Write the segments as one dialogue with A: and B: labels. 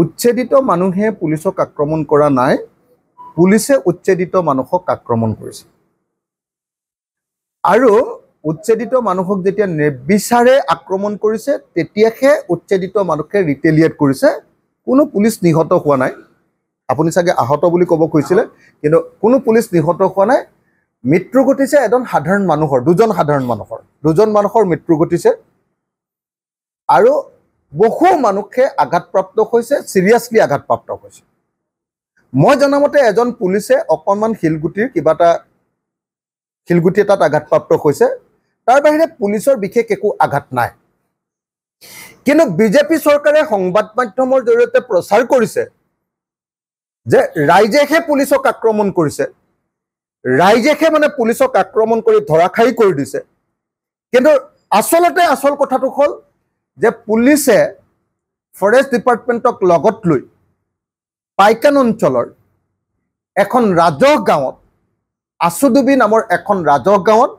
A: উচ্ছেদিত মানুহে পুলিচক আক্ৰমণ কৰা নাই, পুলিচে উচ্ছেদিত মানুহক আক্ৰমণ কৰিছে। আৰু উচ্ছেদিত মানুহক যেতিয়া নিৰ্বিচাৰে আক্ৰমণ কৰিছে তেতিয়াহে উচ্ছেদিত মানুহে ৰিটেলিয়েট কৰিছে। কোনো পুলিচ নিহত হোৱা নাই, আপুনি চাগে আহত বুলি ক'ব কৈছিলে, কিন্তু কোনো পুলিচ নিহত হোৱা নাই। মৃত্যু ঘটিছে এজন সাধাৰণ মানুহৰ, দুজন মানুহৰ মৃত্যু ঘটিছে। আৰু বহু মানুহে আঘাতপ্ৰাপ্ত হৈছে, চিৰিয়াছলি আঘাতপ্ৰাপ্ত হৈছে। মই জনামতে এজন পুলিচে অকণমান শিলগুটি এটাত আঘাতপ্ৰাপ্ত হৈছে, তাৰ বাহিৰে পুলিচৰ বিশেষ একো আঘাত নাই। কিন্তু বিজেপি চৰকাৰে সংবাদ মাধ্যমৰ জৰিয়তে প্ৰচাৰ কৰিছে যে ৰাইজেহে পুলিচক আক্ৰমণ কৰিছে, ৰাইজেহে মানে পুলিচক আক্ৰমণ কৰি ধৰাশায়ী কৰি দিছে। কিন্তু আচলতে আচল কথাটো হ'ল যে পুলিচে ফৰেষ্ট ডিপাৰ্টমেণ্টক লগত লৈ পাইকান অঞ্চলৰ এখন ৰাজহ গাঁৱত, আচুডুবি নামৰ এখন ৰাজহ গাঁৱত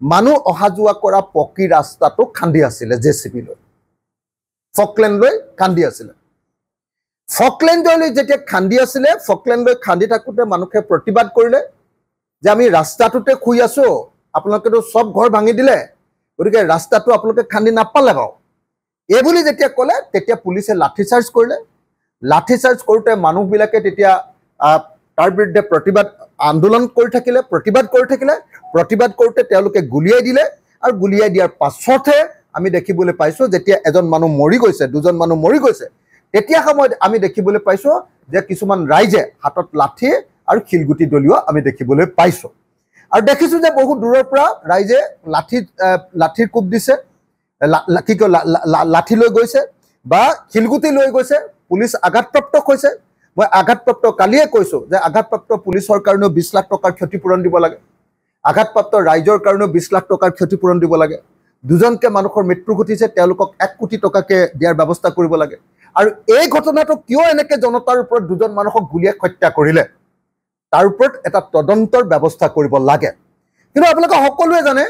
A: মানুহ অহা যোৱা কৰা পকী ৰাস্তাটো খান্দি আছিলে, জেচিবি লৈ ফকলেণ্ড লৈ খান্দি আছিলে। ফকলেণ্ড লৈ যেতিয়া খান্দি আছিলে, ফকলেণ্ড লৈ খান্দি থাকোঁতে মানুহে প্ৰতিবাদ কৰিলে যে আমি ৰাস্তাটোতে শুই আছো, আপোনালোকেতো চব ঘৰ ভাঙি দিলে, গতিকে ৰাস্তাটো আপোনালোকে খান্দি নাপালে বাৰু। এইবুলি যেতিয়া ক'লে তেতিয়া পুলিচে লাঠিচাৰ্জ কৰিলে। লাঠিচাৰ্জ কৰোঁতে মানুহবিলাকে তেতিয়া তাৰ বিৰুদ্ধে আন্দোলন কৰি থাকিলে, প্ৰতিবাদ কৰোঁতে তেওঁলোকে গুলিয়াই দিলে। আৰু গুলিয়াই দিয়াৰ পাছতহে আমি দেখিবলৈ পাইছোঁ যেতিয়া এজন মানুহ মৰি গৈছে, দুজন মানুহ মৰি গৈছে, তেতিয়া সময়ত আমি দেখিবলৈ পাইছোঁ যে কিছুমান ৰাইজে হাতত লাঠি আৰু শিলগুটি দলিওৱা আমি দেখিবলৈ পাইছোঁ। আৰু দেখিছোঁ যে বহু দূৰৰ পৰা ৰাইজে লাঠিৰ কোব দিছে, লাঠি লৈ গৈছে বা শিলগুটি লৈ গৈছে। পুলিচ আঘাতপ্ৰাপ্ত হৈছে। মই আঘাতপ্ৰাপ্ত কালিয়ে কৈছোঁ যে আঘাতপ্ৰাপ্ত পুলিচৰ কাৰণেও 20 লাখ টকাৰ ক্ষতিপূৰণ দিব লাগে, আঘাতপ্ৰাপ্ত ৰাইজৰ কাৰণেও 20 লাখ টকাৰ ক্ষতিপূৰণ দিব লাগে। দুজনকৈ মানুহৰ মৃত্যু ঘটিছে, তেওঁলোকক 1 কোটি টকাকৈ দিয়াৰ ব্যৱস্থা কৰিব লাগে। আৰু এই ঘটনাটো কিয় এনেকৈ জনতাৰ ওপৰত দুজন মানুহক গুলীয়াই হত্যা কৰিলে তাৰ ওপৰত এটা তদন্তৰ ব্যৱস্থা কৰিব লাগে। কিন্তু আপোনালোকে সকলোৱে জানে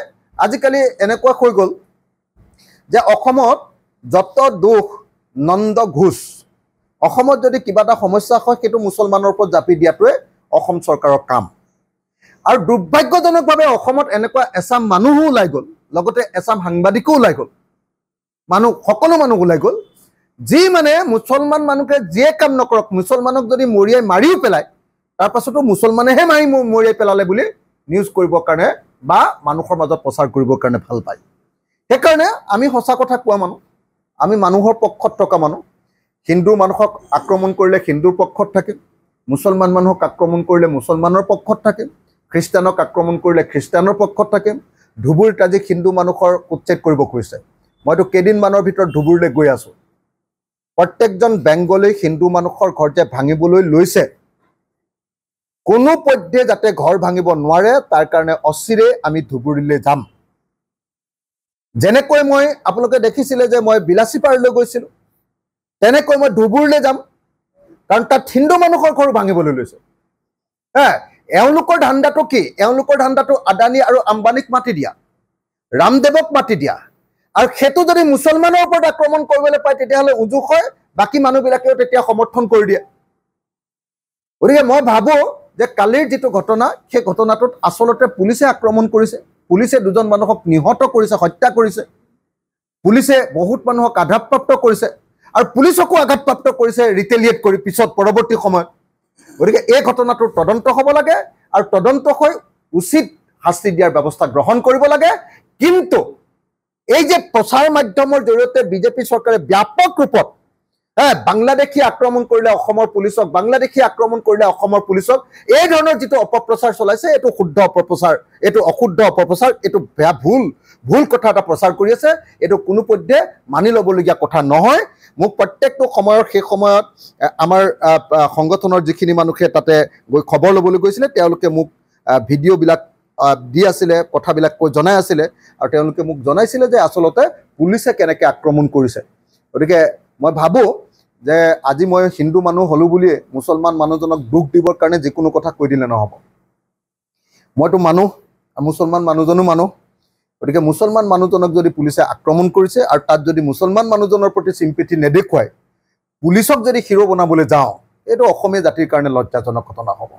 A: আজিকালি এনেকুৱা হৈ গ'ল যে অসমত যত দুখ নন্দ ঘোষ, অসমত যদি কিবা এটা সমস্যা হয় সেইটো মুছলমানৰ ওপৰত জাপি দিয়াটোৱে অসম চৰকাৰৰ কাম। আৰু দুৰ্ভাগ্যজনকভাৱে অসমত এনেকুৱা এচাম মানুহো ওলাই গ'ল, লগতে এচাম সাংবাদিকো ওলাই গ'ল, সকলো মানুহ ওলাই গ'ল, যি মানে মুছলমান মানুহে যিয়ে কাম নকৰক, মুছলমানক যদি মৰিয়াই মাৰিও পেলায় তাৰ পাছতো মুছলমানেহে মৰিয়াই পেলালে বুলি নিউজ কৰিবৰ কাৰণে বা মানুহৰ মাজত প্ৰচাৰ কৰিবৰ কাৰণে ভাল পায়। সেইকাৰণে আমি সঁচা কথা কোৱা মানুহ, আমি মানুহৰ পক্ষত থকা মানুহ। হিন্দু মানুহক আক্ৰমণ কৰিলে হিন্দুৰ পক্ষত থাকিম, মুছলমান মানুহক আক্ৰমণ কৰিলে মুছলমানৰ পক্ষত থাকিম, খ্ৰীষ্টানক আক্ৰমণ কৰিলে খ্ৰীষ্টানৰ পক্ষত থাকিম। ধুবুৰীত আজি হিন্দু মানুহৰ উচ্ছেদ কৰিব খুজিছে। মইতো কেইদিনমানৰ ভিতৰত ধুবুৰীলৈ গৈ আছোঁ। প্ৰত্যেকজন বেংগলী হিন্দু মানুহৰ ঘৰ যে ভাঙিবলৈ লৈছে, কোনোপধ্যে যাতে ঘৰ ভাঙিব নোৱাৰে তাৰ কাৰণে অচিৰে আমি ধুবুৰীলৈ যাম। যেনেকৈ মই আপোনালোকে দেখিছিলে যে মই বিলাচীপাৰালৈ গৈছিলোঁ, তেনেকৈ মই ধুবুৰীলৈ যাম, কাৰণ তাত হিন্দু মানুহৰ ঘৰ ভাঙিবলৈ লৈছে। এওঁলোকৰ ধান্দাটো কি? এওঁলোকৰ ধান্দাটো আদানী আৰু আম্বানীক মাতি দিয়া, ৰামদেৱক মাতি দিয়া। আৰু সেইটো যদি মুছলমানৰ ওপৰত আক্ৰমণ কৰিবলৈ পায় তেতিয়াহ'লে উজু হয়, বাকী মানুহবিলাকেও তেতিয়া সমৰ্থন কৰি দিয়ে। গতিকে মই ভাবোঁ যে কালিৰ যিটো ঘটনা, সেই ঘটনাটোত আচলতে পুলিচে আক্ৰমণ কৰিছে, পুলিচে দুজন মানুহক নিহত কৰিছে, হত্যা কৰিছে, পুলিচে বহুত মানুহক আঘাতপ্ৰাপ্ত কৰিছে আৰু পুলিচকো আঘাতপ্ৰাপ্ত কৰিছে ৰিটেলিয়েট কৰি পিছত পৰৱৰ্তী সময়ত। গতিকে এই ঘটনাটোৰ তদন্ত হ'ব লাগে আৰু তদন্ত হৈ উচিত শাস্তি দিয়াৰ ব্যৱস্থা গ্ৰহণ কৰিব লাগে। কিন্তু এই যে প্ৰচাৰ মাধ্যমৰ জৰিয়তে বিজেপি চৰকাৰে ব্যাপক ৰূপত বাংলাদেশী আক্ৰমণ কৰিলে অসমৰ পুলিচক, বাংলাদেশী আক্ৰমণ কৰিলে অসমৰ পুলিচক, এই ধৰণৰ যিটো অপপ্ৰচাৰ চলাইছে, এইটো শুদ্ধ অপপ্ৰচাৰ, এইটো অশুদ্ধ অপপ্ৰচাৰ, এইটো বেয়া ভুল কথা এটা প্ৰচাৰ কৰি আছে। এইটো কোনোপধ্যে মানি ল'বলগীয়া কথা নহয়। মোক প্ৰত্যেকটো সময়ৰ সেই সময়ত আমাৰ সংগঠনৰ যিখিনি মানুহে তাতে গৈ খবৰ ল'বলৈ গৈছিলে তেওঁলোকে মোক ভিডিঅ'বিলাক দি আছিলে, কথাবিলাক কৈ জনাই আছিলে আৰু তেওঁলোকে মোক জনাইছিলে যে আচলতে পুলিচে কেনেকৈ আক্ৰমণ কৰিছে। গতিকে মই ভাবোঁ যে আজি মই হিন্দু মানুহ হ'লোঁ বুলিয়ে মুছলমান মানুহজনক দুখ দিবৰ কাৰণে যিকোনো কথা কৈ দিলে নহ'ব। মইতো মানুহ, মুছলমান মানুহজনো মানুহ। গতিকে মুছলমান মানুহজনক যদি পুলিচে আক্ৰমণ কৰিছে আৰু তাত যদি মুছলমান মানুহজনৰ প্ৰতি চিম্পেথি নেদেখুৱায়, পুলিচক যদি হিৰো বনাবলৈ যাওঁ এইটো অসমীয়া জাতিৰ কাৰণে লজ্জাজনক ঘটনা হ'ব।